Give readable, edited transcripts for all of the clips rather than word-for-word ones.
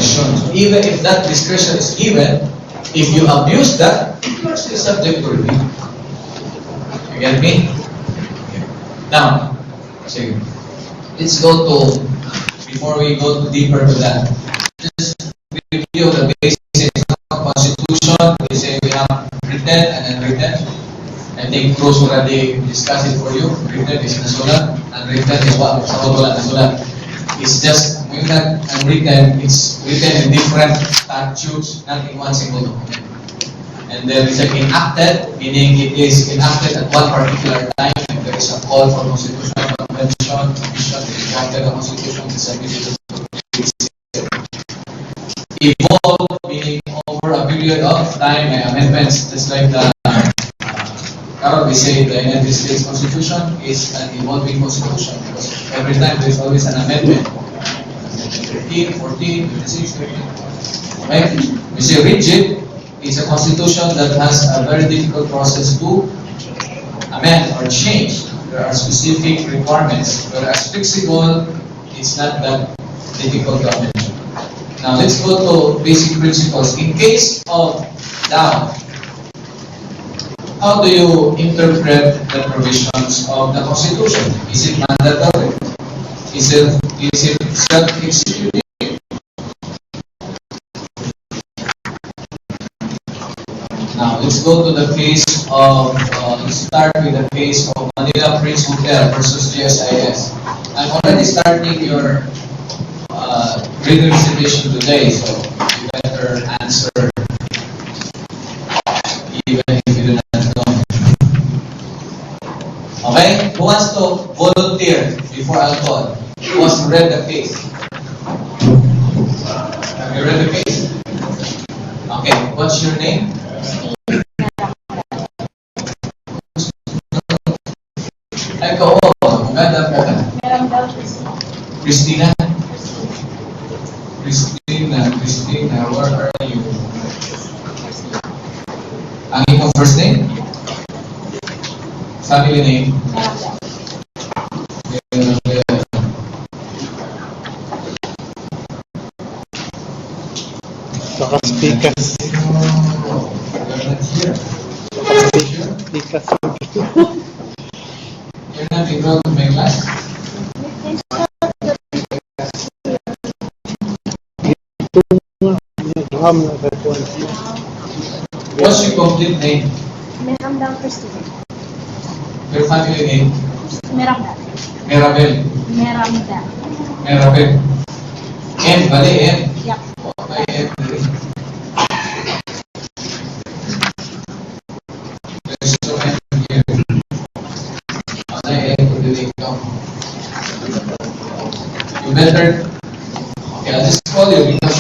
discretion. So even if that discretion is given, if you abuse that, you are still subject to review. You get me? Now, sige. Let's go to, before we go deeper to that, just review the basics of Constitution. We say we have written and unwritten. I think Bruce already discussed it for you. Written is nasulat, unwritten is what? Wala nasulat. It's just, when that unwritten, it's written in different statutes, not in one single document. And then it's like enacted, meaning it is enacted at one particular time. If there is a call for constitutional convention, commission, they enacted the constitution, they submitted it to the evolved, meaning over a period of time, amendments, just like the we say the United States Constitution is an evolving constitution because every time there is always an amendment. 13, 14, 26, 13. Right? We say rigid is a constitution that has a very difficult process to amend or change. There are specific requirements. Whereas flexible, it's not that difficult to amend. Now let's go to basic principles. In case of doubt, how do you interpret the provisions of the Constitution? Is it mandatory? Is it self-executing? Now, let's go to the case of, let's start with the case of Manila Prince Hotel versus GSIS. I'm already starting your written recitation today, so you better answer even if you do not know. Okay? Who wants to volunteer before I'll call? Who wants to read the case? Have you read the case? Okay, what's your name? Ay, ko, maganda po ka. Christina? Christina, where are you? Ang iyong first name? Family name? Naka-speakers. You're not enrolled in my class? What's your complete name? Meramdal Christine. Your family name? Meramdal. Merabel. Meramdal. Merabel. N, bali N. Yep. May N. There's so N here. May N to the income. You better, okay, I'll just call you because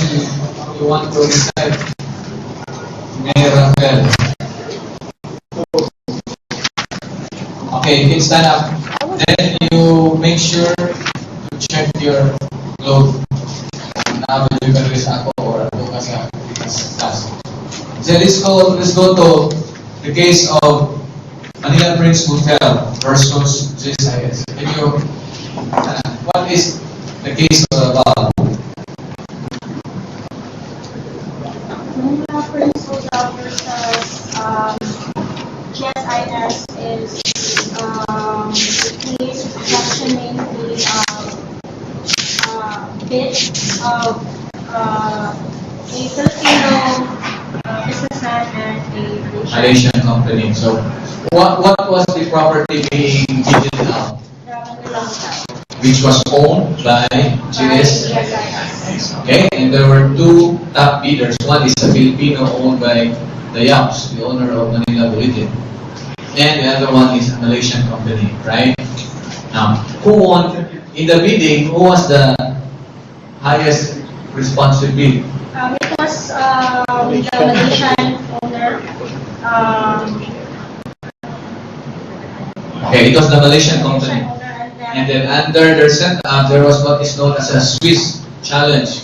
you want to recite Merabel. Okay, you can stand up. Then you make sure to check your globe. Now you can raise ako or ako ka sa class. So let's go to the case of Manila Prince Hotel versus GSIS. Can you, what is the case about? Manila Prince Hotel versus GSIS is the case questioning the bid of a Filipino businessman and a Malaysian company. So, what was the property being bidded out? Which was owned by GS? Okay, and there were two top bidders. One is a Filipino owned by the Yaps, the owner of Manila Bulletin. And the other one is a Malaysian company, right? Now, who won in the bidding? Who was the highest responsive bid? It was the Malaysian owner. Okay, it was the Malaysian company. And then under their setup, there was what is known as a Swiss challenge.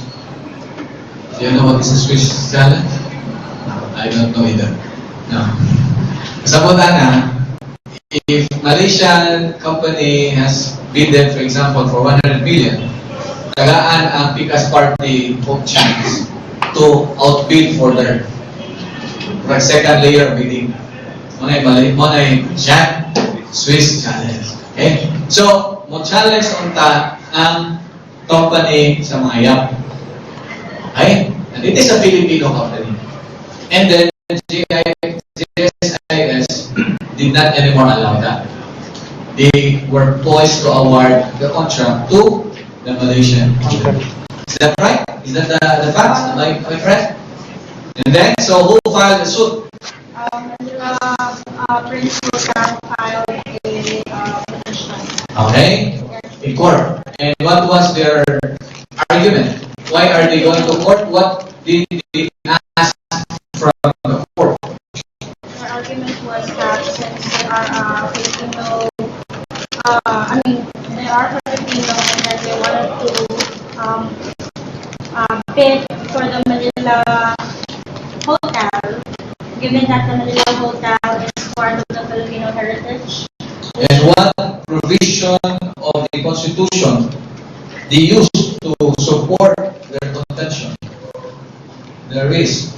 Do you know what is a Swiss challenge? No, I don't know either. No. Sabotana, if Malaysian company has bid them, for example, for 100 million, tagaan ang Picas Party of chance to outbid for their second layer of bidding. Muna Jan Swiss challenge. Okay? So, mo challenge unta ang company sa mga YAP. Okay? And it is a Filipino company. And then, GSIS did not anymore allow that. They were poised to award the contract to the Malaysian company. Is that right? Is that the facts? Am I correct? And then, so who filed the suit? Manila Principal filed a petition. Okay, in court. And what was their argument? Why are they going to court? What did they ask from the court? The argument was that since they are Filipino, they are Filipino and that they wanted to bid for the Manila Hotel, given that the Manila Hotel is part of the Filipino heritage. And what provision of the Constitution they used to support their contention? There is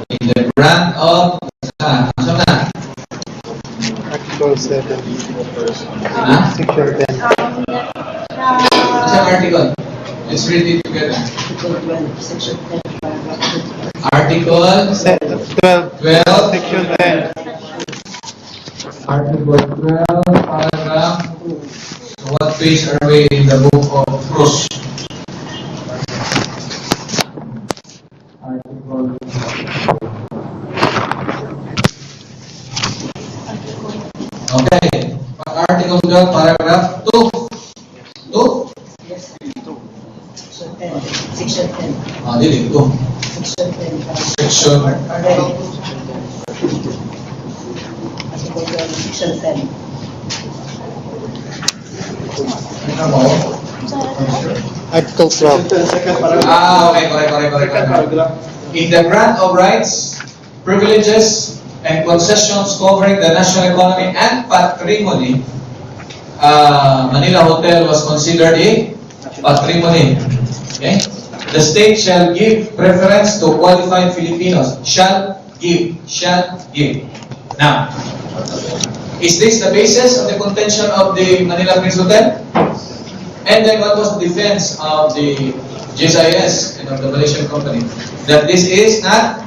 in the grant of Article 7, Section 10. What's the article? Let's read it together. Article 12, 12. Section 10. Article 12, paragraph. So what page are we in the book of Cruz? Article. Okay. Article 12, paragraph 2. 2? Yes, 2. Section 10. Ah, dili, 2. Section 10. Section. Section 10. Ano mo? Article 12. Ah, okay, correct. In the grant of rights, privileges, and concessions covering the national economy and patrimony, Manila Hotel was considered a patrimony. Okay? The state shall give preference to qualified Filipinos. Shall give. Now, is this the basis of the contention of the Manila Prince Hotel? And then what was the defense of the GSIS and of the Malaysian company? That this is not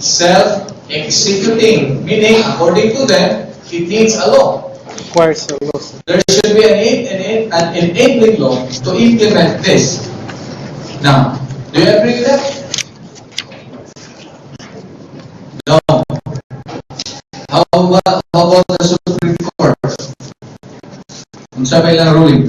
self-executing, meaning according to them, it needs a law. Requires a law. There should be an enabling law to implement this. Now, do you agree with that? No. How about the Supreme Court? Kung sabi lang ruling.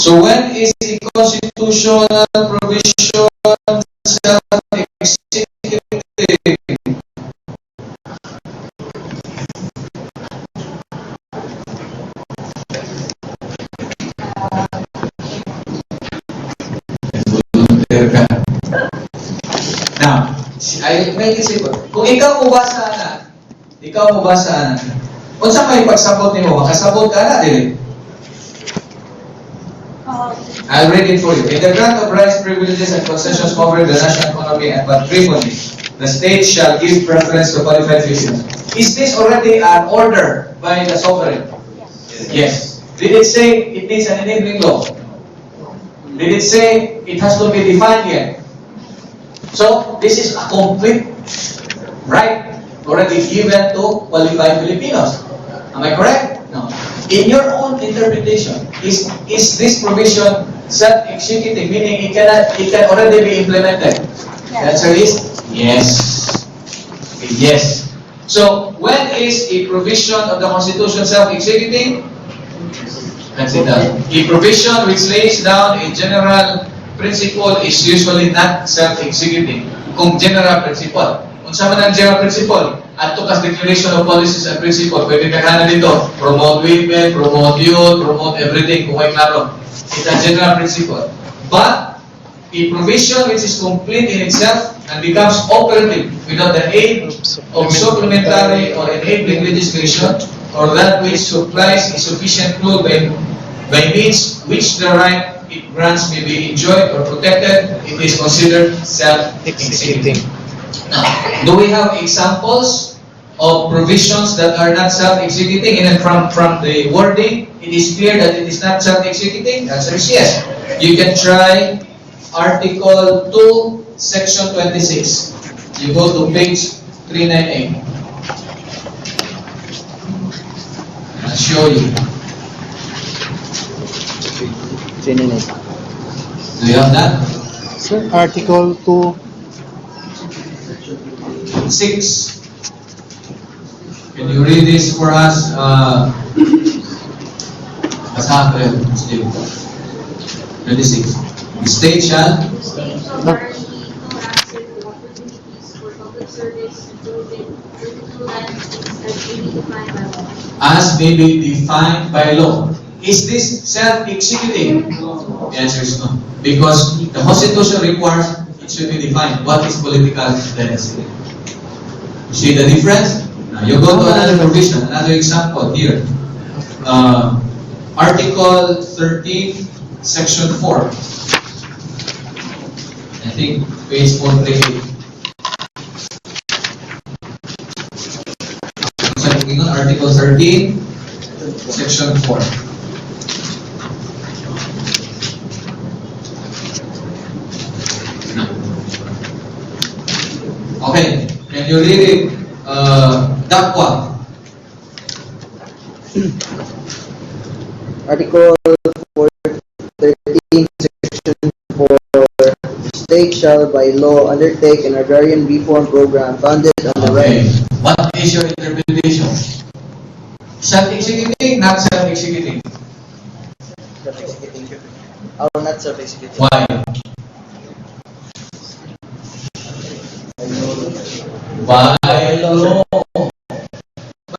So when is the constitutional provision self-executing? Now, I make it simple. Kung ikaw mo basa na, unsa may pagsabot nimo, makasabot ka na dili. I'll read it for you. In the grant of rights, privileges, and concessions covering the national economy and patrimony, the state shall give preference to qualified Filipinos. Is this already an order by the sovereign? Yes. Did it say it needs an enabling law? Did it say it has to be defined yet? So, this is a complete right already given to qualified Filipinos. Am I correct? No. In your own interpretation, is this provision self-executing, meaning it can already be implemented? The answer is yes. Yes. So, when is a provision of the Constitution self-executing? That's it. A provision which lays down a general principle is usually not self-executing. Kung general principle. Kung sa man ang general principle, at to kas declaration of policies and principle, pwede ka na dito, promote women, promote youth, promote everything, kung may klaro. It's a general principle. But a provision which is complete in itself and becomes operative without the aid of supplementary or enabling legislation, or that which supplies a sufficient clue by means which the right it grants may be enjoyed or protected, it is considered self-executing. Now, do we have examples of provisions that are not self-executing? And from the wording, it is clear that it is not self-executing. The answer is yes. You can try Article 2, Section 26. You go to page 398. I'll show you. Do you have that? Sir, Article 2, 6. Can you read this for us? Basahan ko Steve. 26. The state shall State shall guarantee no access to opportunities for public service, improvement, critical landscapes as may be defined by law. as may be defined by law. Is this self-executing? The answer is no. Because the Constitution requires it should be defined. What is political tendency? You see the difference? Now you go to another provision, another example here. Article 13, Section 4. I think page 438. Article 13, Section 4. Okay, can you read it? Dakwa. Article 13, Section 4, the state shall by law undertake an agrarian reform program founded on the Okay, right. what is your interpretation? Self-executing, not self-executing. Self-executing. Oh, not self-executing. Why? By law.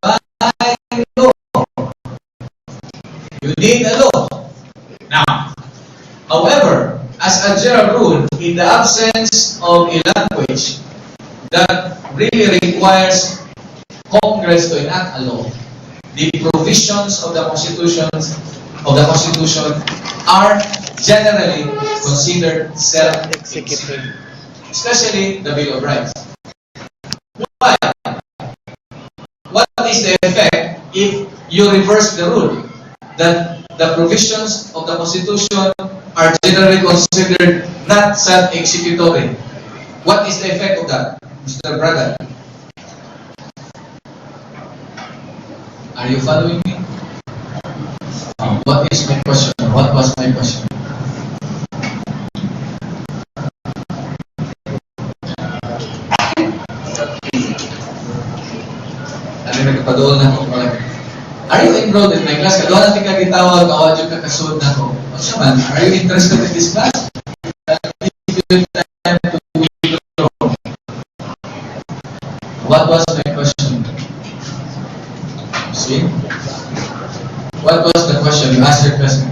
By law. You need a law. Now, however, as a general rule, in the absence of a language that really requires Congress to enact a law, the provisions of the Constitution are generally considered self-executing, especially the Bill of Rights. Why? What is the effect if you reverse the rule that the provisions of the Constitution are generally considered not self-executory? What is the effect of that, Mr. Braga? Are you following me? What is my question? What was my question? Are you enrolled in my class? Kadua natin kagitawag, kawad yung kakasunod na ko. What's man? Are you interested in this class? What was my question? See? What was the question? You asked your question.